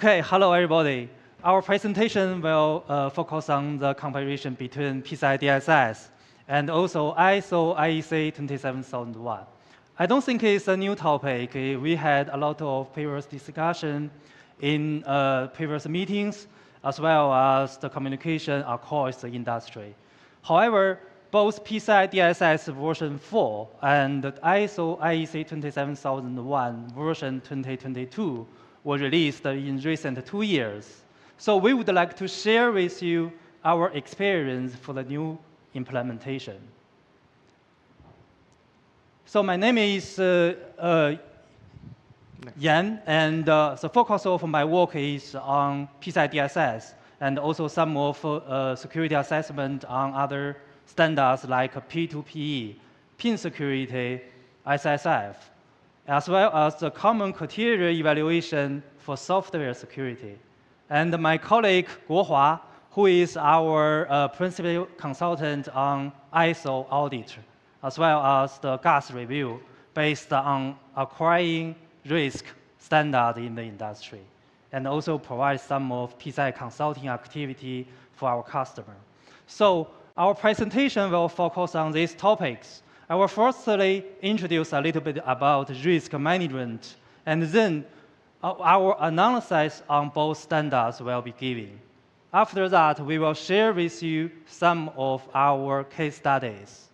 Okay, hello everybody. Our presentation will focus on the comparison between PCI DSS and also ISO IEC 27001. I don't think it's a new topic. We had a lot of previous discussion in previous meetings, as well as the communication across the industry. However, both PCI DSS version 4 and ISO IEC 27001 version 2022 were released in recent 2 years. So we would like to share with you our experience for the new implementation. So my name is Yan, and the focus of my work is on PCI DSS and also some of security assessment on other standards like P2PE, pin security, SSF, as well as the common criteria evaluation for software security. And my colleague, Guohua, who is our principal consultant on ISO audit, as well as the GAS review based on acquiring risk standard in the industry, and also provide some of PCI consulting activity for our customer. So our presentation will focus on these topics. I will firstly introduce a little bit about risk management, and then our analysis on both standards will be given. After that, we will share with you some of our case studies.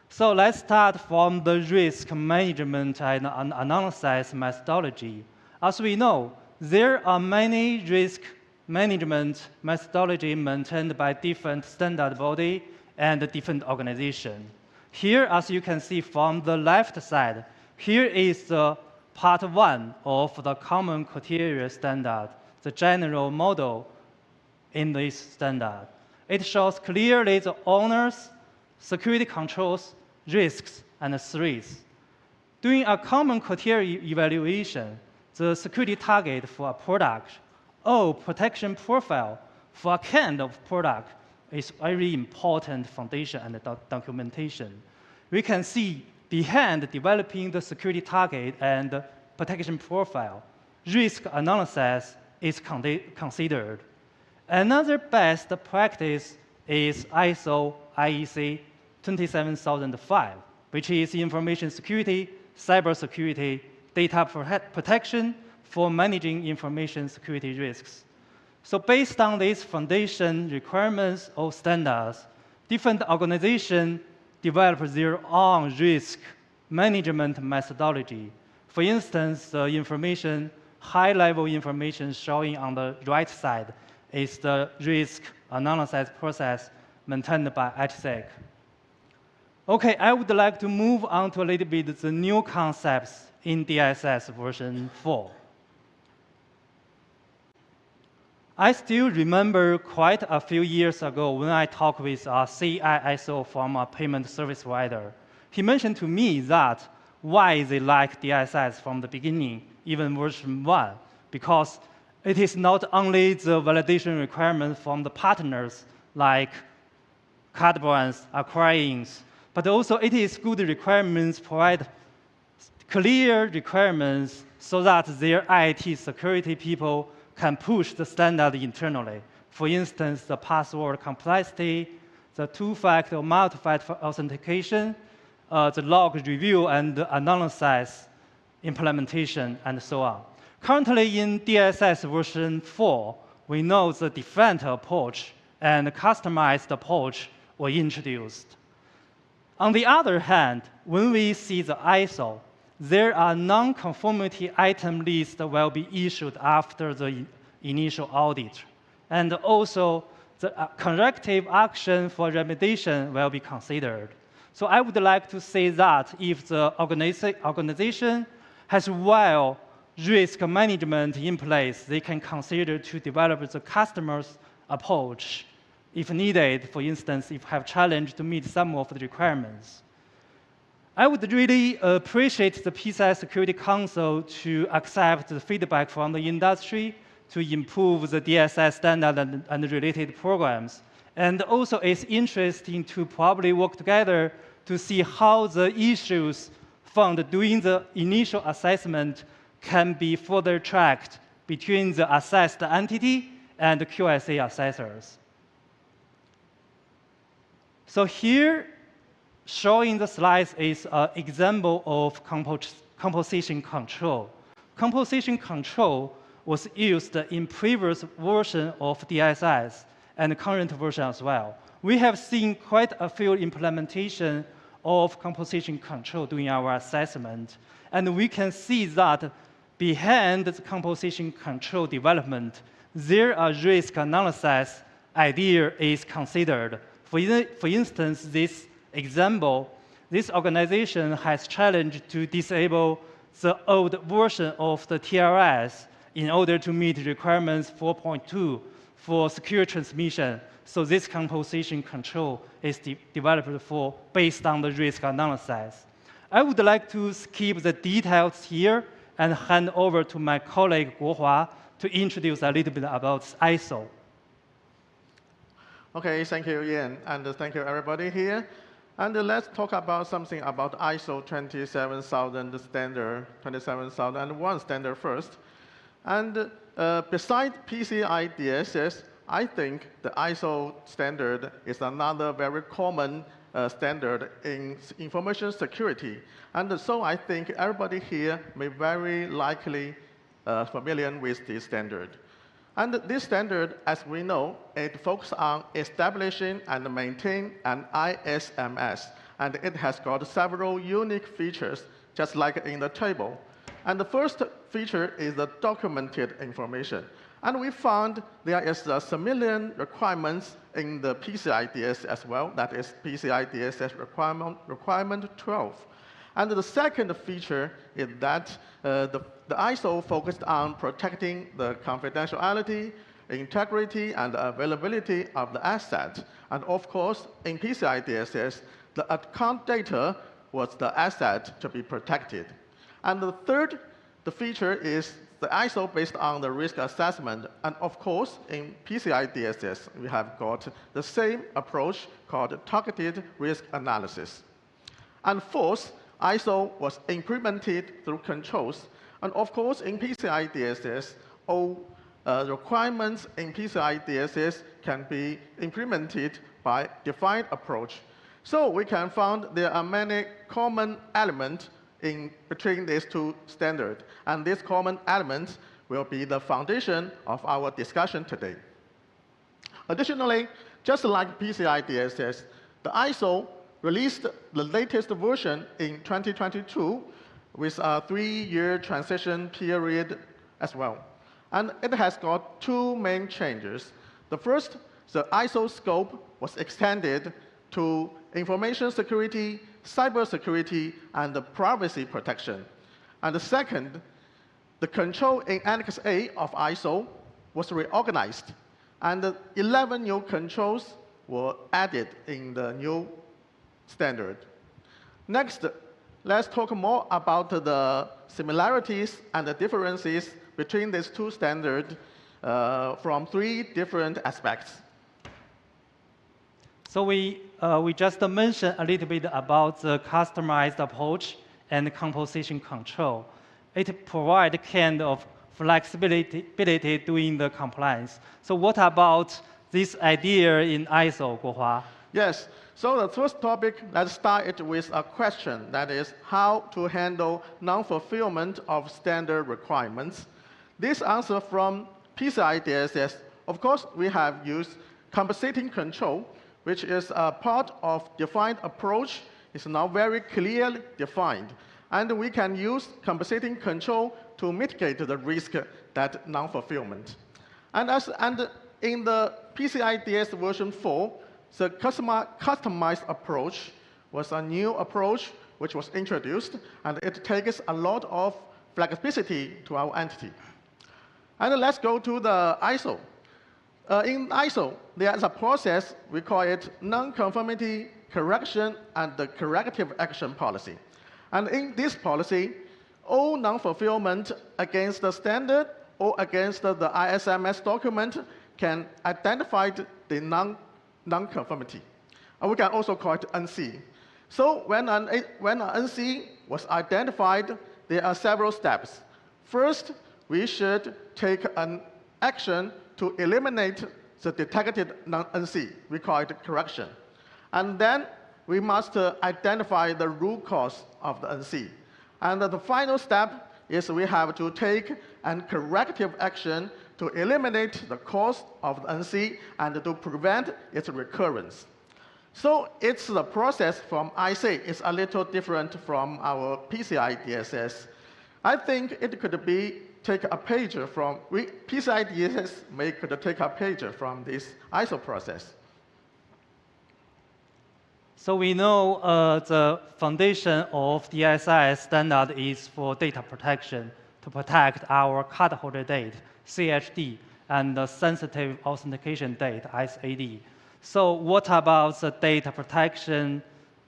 So let's start from the risk management and analysis methodology. As we know, there are many risk management methodology maintained by different standard body and different organizations. Here, as you can see from the left side, here is the part 1 of the common criteria standard, the general model in this standard. It shows clearly the owners, security controls, risks, and threats. Doing a common criteria evaluation, the security target for a product or protection profile for a kind of product is very important foundation and documentation. We can see behind developing the security target and protection profile, risk analysis is considered. Another best practice is ISO IEC 27005, which is information security, cybersecurity, data protection for managing information security risks. So based on these foundation requirements or standards, different organizations develop their own risk management methodology. For instance, the information, high-level information showing on the right side is the risk analysis process maintained by atsec. Okay, I would like to move on to a little bit the new concepts in DSS version 4. I still remember quite a few years ago when I talked with a CISO from a payment service provider. He mentioned to me that why they like DSS from the beginning, even version 1, because it is not only the validation requirements from the partners like card brands, acquirings, but also it is good requirements, provide clear requirements so that their IT security people can push the standard internally. For instance, the password complexity, the two-factor, multi-factor authentication, the log review and analysis implementation, and so on. Currently in DSS version 4, we know the different approach and customized approach were introduced. On the other hand, when we see the ISO, there are non-conformity item lists that will be issued after the initial audit. And also, the corrective action for remediation will be considered. So I would like to say that if the organization has well risk management in place, they can consider to develop the customer's approach if needed, for instance, if have challenge to meet some of the requirements. I would really appreciate the PCI Security Council to accept the feedback from the industry to improve the DSS standard and related programs. And also it's interesting to probably work together to see how the issues found during the initial assessment can be further tracked between the assessed entity and QSA assessors. So here, showing the slides is an example of composition control. Composition control was used in previous version of DSS and current version as well. We have seen quite a few implementation of composition control during our assessment, and we can see that behind the composition control development, there a risk analysis idea is considered. For instance, this example, this organization has challenged to disable the old version of the TLS in order to meet requirements 4.2 for secure transmission. So this composition control is developed based on the risk analysis. I would like to skip the details here and hand over to my colleague Guohua to introduce a little bit about ISO. Okay, thank you, Ian, and thank you everybody here. And let's talk about something about ISO 27000 standard, 27001 standard first. And besides PCI DSS, I think the ISO standard is another very common standard in information security. And so I think everybody here may very likely familiar with this standard. And this standard, as we know, it focuses on establishing and maintaining an ISMS. And it has got several unique features, just like in the table. And the first feature is the documented information. And we found there is a similar requirements in the PCI DSS as well. That is PCI DSS requirement 12. And the second feature is that the ISO focused on protecting the confidentiality, integrity, and availability of the asset. And of course, in PCI DSS, the account data was the asset to be protected. And the third, the feature is the ISO based on the risk assessment. And of course, in PCI DSS, we have got the same approach called targeted risk analysis. And fourth, ISO was implemented through controls. And of course, in PCI DSS, all requirements in PCI DSS can be implemented by defined approach. So we can find there are many common elements in between these two standards. And these common elements will be the foundation of our discussion today. Additionally, just like PCI DSS, the ISO released the latest version in 2022 with a 3-year transition period as well. And it has got two main changes. The first, the ISO scope was extended to information security, cybersecurity, and the privacy protection. And the second, the control in Annex A of ISO was reorganized, and 11 new controls were added in the new standard. Next, let's talk more about the similarities and the differences between these two standards from 3 different aspects. So we just mentioned a little bit about the customized approach and composition control. It provides kind of flexibility during the compliance. So what about this idea in ISO, Guohua? Yes. So the first topic, let's start it with a question. That is how to handle non-fulfillment of standard requirements. This answer from PCI DSS, of course, we have used compensating control, which is a part of defined approach. It's now very clearly defined. And we can use compensating control to mitigate the risk that non-fulfillment. And in the PCI DS version 4, the customized approach was a new approach which was introduced, and it takes a lot of flexibility to our entity. And let's go to the ISO. In ISO, there is a process, we call it nonconformity, correction, and the corrective action policy. And in this policy, all non-fulfillment against the standard or against the ISMS document can identify the non-conformity. And we can also call it NC. So when an NC was identified, there are several steps. First, we should take an action to eliminate the detected non-NC. We call it correction. And then we must identify the root cause of the NC. And the final step is we have to take a corrective action to eliminate the cause of the NC and to prevent its recurrence. So it's the process from IC is a little different from our PCI DSS. I think it could be take a page from, PCI DSS could take a page from this ISO process. So we know the foundation of the DSS standard is for data protection, to protect our cardholder data, CHD, and the sensitive authentication data, SAD. So what about the data protection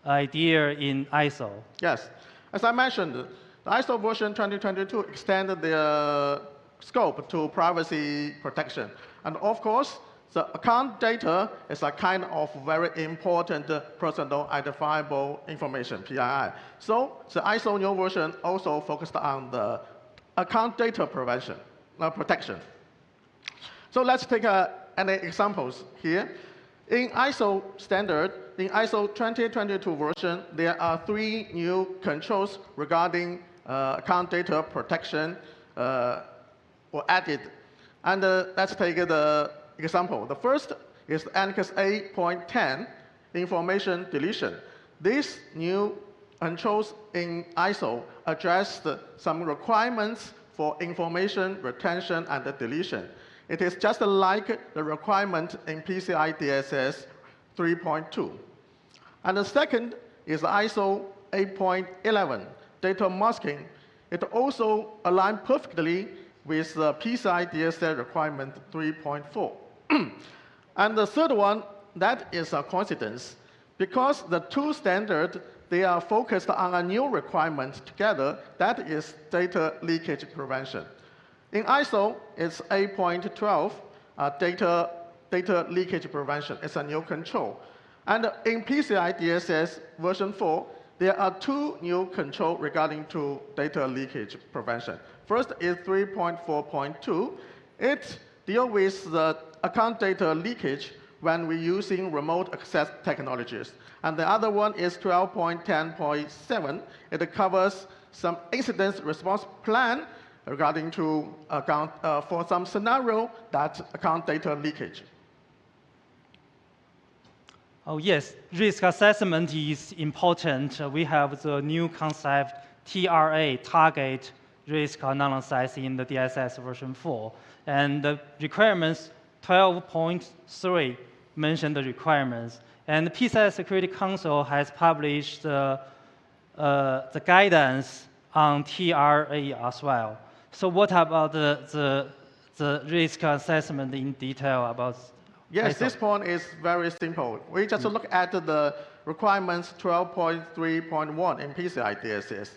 idea in ISO? Yes. As I mentioned, the ISO version 2022 extended the scope to privacy protection. And of course, the account data is a kind of very important personal identifiable information, PII. So the ISO new version also focused on the account data protection. So let's take any examples here. In ISO standard, in ISO 2022 version, there are 3 new controls regarding account data protection were added. And let's take the example. The first is Annex 8.10, information deletion. These new controls in ISO address some requirements for information retention and deletion. It is just like the requirement in PCI DSS 3.2. And the second is ISO 8.11, data masking. It also aligns perfectly with the PCI DSS requirement 3.4. And the third one, that is a coincidence. Because the 2 standards, they are focused on a new requirement together, that is data leakage prevention. In ISO, it's 8.12, data leakage prevention. It's a new control. And in PCI DSS version 4, there are 2 new controls regarding to data leakage prevention. First is 3.4.2. It deals with the account data leakage when we're using remote access technologies. And the other one is 12.10.7. It covers some incident response plan regarding to account for some scenario that account data leakage. Oh yes, risk assessment is important. We have the new concept TRA, target risk analysis, in the DSS version 4. And the requirements 12.3 mention the requirements. And the PCI Security Council has published the guidance on TRA as well. So what about the risk assessment in detail about Yes, ISO? this point is very simple. We just look at the requirements 12.3.1 in PCI DSS.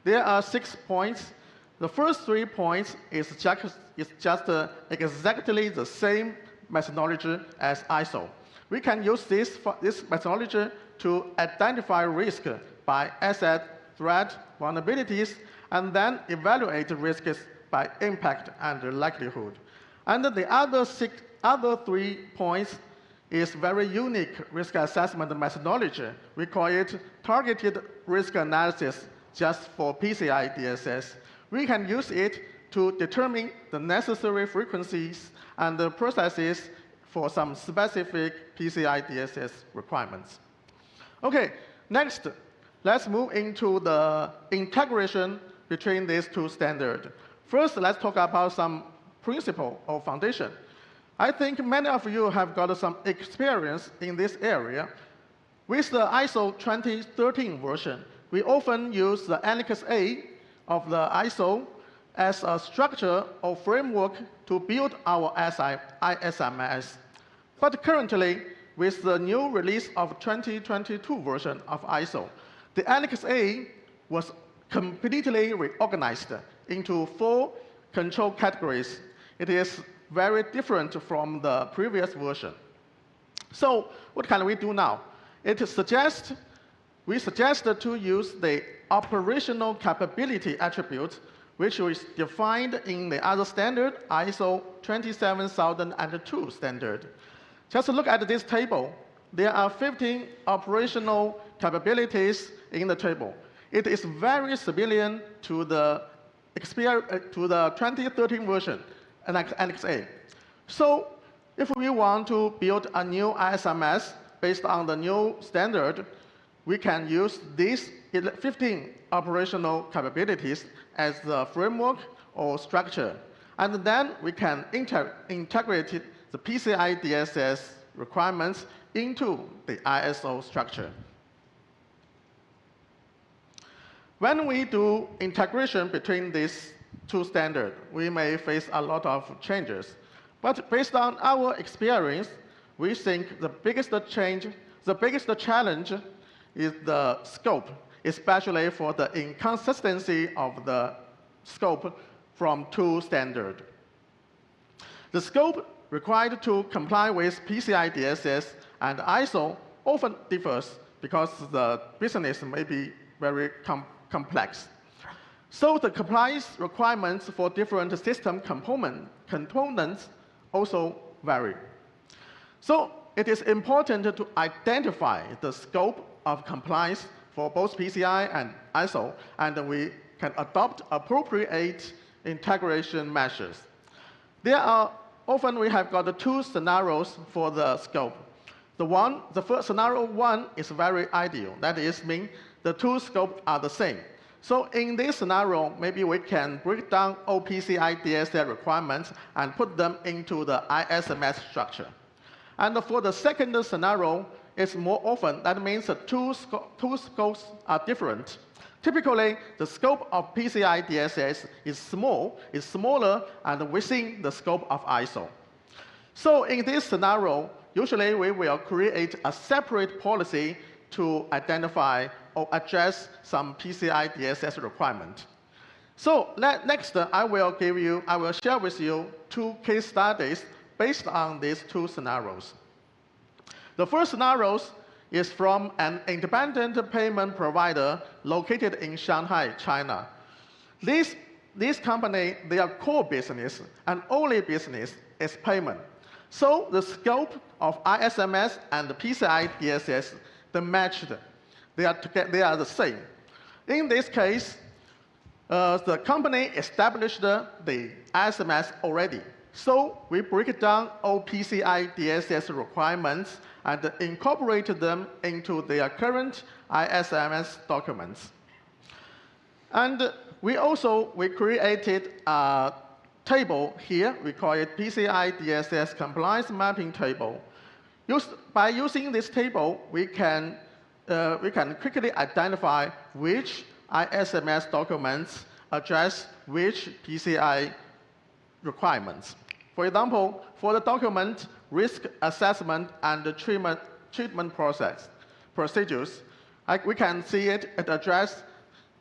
There are 6 points. The first 3 points is just exactly the same methodology as ISO. We can use this methodology to identify risk by asset, threat, vulnerabilities, and then evaluate risks by impact and likelihood. And the other 3 points is very unique risk assessment methodology. We call it targeted risk analysis just for PCI DSS. We can use it to determine the necessary frequencies and the processes for some specific PCI DSS requirements. Okay, next, let's move into the integration between these 2 standards. First, let's talk about some principle or foundation. I think many of you have got some experience in this area. With the ISO 2013 version, we often use the Annex A of the ISO as a structure or framework to build our ISMS. But currently, with the new release of 2022 version of ISO, the Annex A was completely reorganized into 4 control categories. It is very different from the previous version. So what can we do now? We suggest to use the operational capability attribute which is defined in the other standard, ISO 27002 standard. Just look at this table. There are 15 operational capabilities in the table. It is very similar to the 2013 version, Annex A. So if we want to build a new ISMS based on the new standard, we can use these 15 operational capabilities as the framework or structure. And then we can integrate the PCI DSS requirements into the ISO structure. When we do integration between these two standards, we may face a lot of changes. But based on our experience, we think the biggest challenge is the scope, especially for the inconsistency of the scope from two standards. The scope required to comply with PCI DSS and ISO often differs because the business may be very complex. So the compliance requirements for different system components also vary. So it is important to identify the scope of compliance for both PCI and ISO, and we can adopt appropriate integration measures. Often we have got two scenarios for the scope. The first scenario one is very ideal. That is, mean the two scopes are the same. So in this scenario, maybe we can break down all PCI DSS requirements and put them into the ISMS structure. And for the second scenario, it's more often, that means the two scopes are different. Typically, the scope of PCI DSS is smaller and within the scope of ISO. So in this scenario, usually we will create a separate policy to identify or address some PCI DSS requirement. So next, I will share with you two case studies based on these two scenarios. The first scenario is from an independent payment provider located in Shanghai, China. This company, their core business and only business is payment. So the scope of ISMS and the PCI DSS, they matched. They are the same. In this case, the company established the ISMS already. So we break down all PCI DSS requirements and incorporate them into their current ISMS documents. And we created a table here. We call it PCI DSS compliance mapping table. By using this table, we can quickly identify which ISMS documents address which PCI requirements. For example, for the document risk assessment and the treatment procedures, we can see it address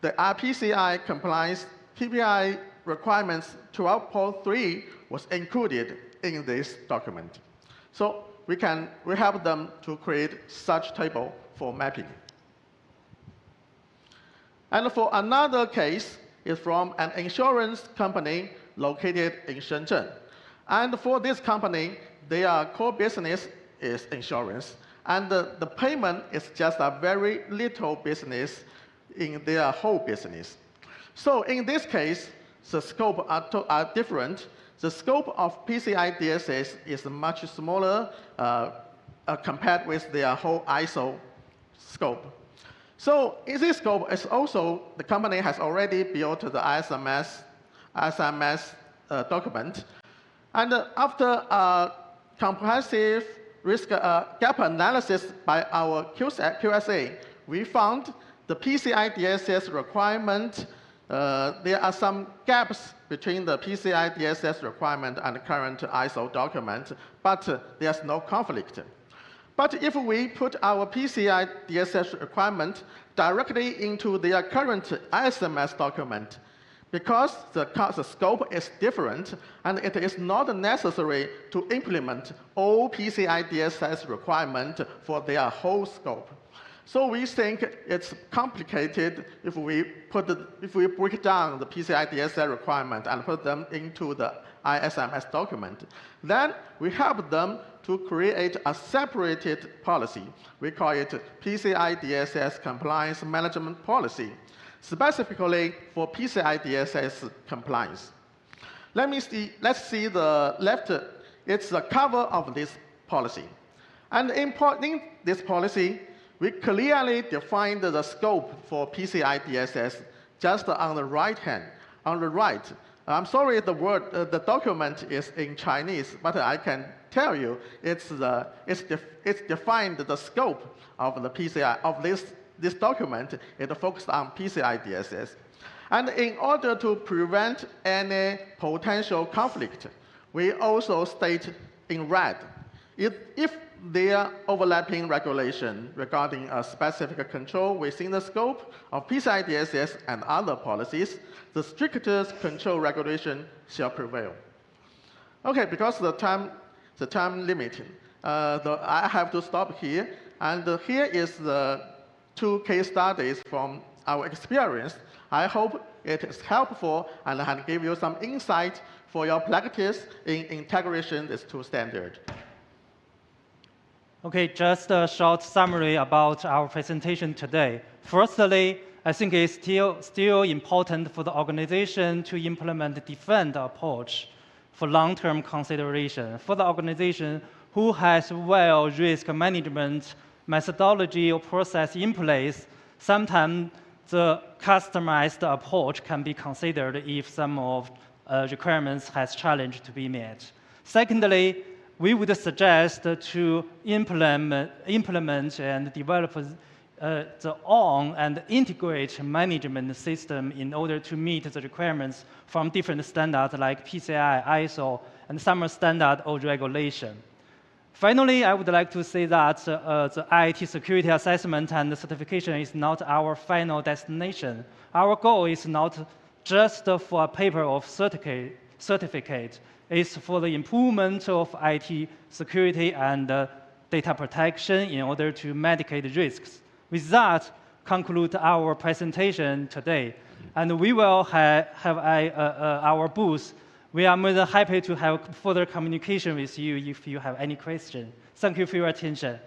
the PCI compliance PPI requirements 12.3 was included in this document. So we help them to create such table for mapping. And for another case, is from an insurance company located in Shenzhen. And for this company, their core business is insurance. And the payment is just a very little business in their whole business. So in this case, the scope are different. The scope of PCI DSS is much smaller compared with their whole ISO scope. So in this scope, is also the company has already built the ISMS document. And after a comprehensive risk gap analysis by our QSA, we found the PCI DSS requirement, there are some gaps between the PCI DSS requirement and the current ISO document, but there's no conflict. But if we put our PCI DSS requirement directly into their current ISMS document, because the scope is different and it is not necessary to implement all PCI DSS requirements for their whole scope. So we think it's complicated if we break down the PCI DSS requirement and put them into the ISMS document. Then we help them to create a separated policy. We call it PCI DSS Compliance Management Policy, specifically for PCI DSS compliance. Let's see the left. It's the cover of this policy. And in this policy, we clearly defined the scope for PCI DSS just on the right hand. On the right, I'm sorry the document is in Chinese, but I can tell you it's defined the scope of the PCI of this document. It focused on PCI DSS. And in order to prevent any potential conflict, we also state in red, if there are overlapping regulation regarding a specific control within the scope of PCI DSS and other policies, the strictest control regulation shall prevail. Okay, because the time limit, I have to stop here. And here is the 2 case studies from our experience. I hope it is helpful and can give you some insight for your practice in integration these 2 standards. Okay, just a short summary about our presentation today. Firstly, I think it's still important for the organization to implement the defend approach for long-term consideration. For the organization who has well risk management methodology or process in place, sometimes the customized approach can be considered if some of requirements has challenge to be met. Secondly, we would suggest to implement and develop the own and integrate management system in order to meet the requirements from different standards like PCI, ISO, and some standard or regulation. Finally, I would like to say that the IT security assessment and certification is not our final destination. Our goal is not just for a paper of certificate. It's for the improvement of IT security and data protection in order to mitigate risks. With that, conclude our presentation today. And we will have our booth. We are more than happy to have further communication with you if you have any questions. Thank you for your attention.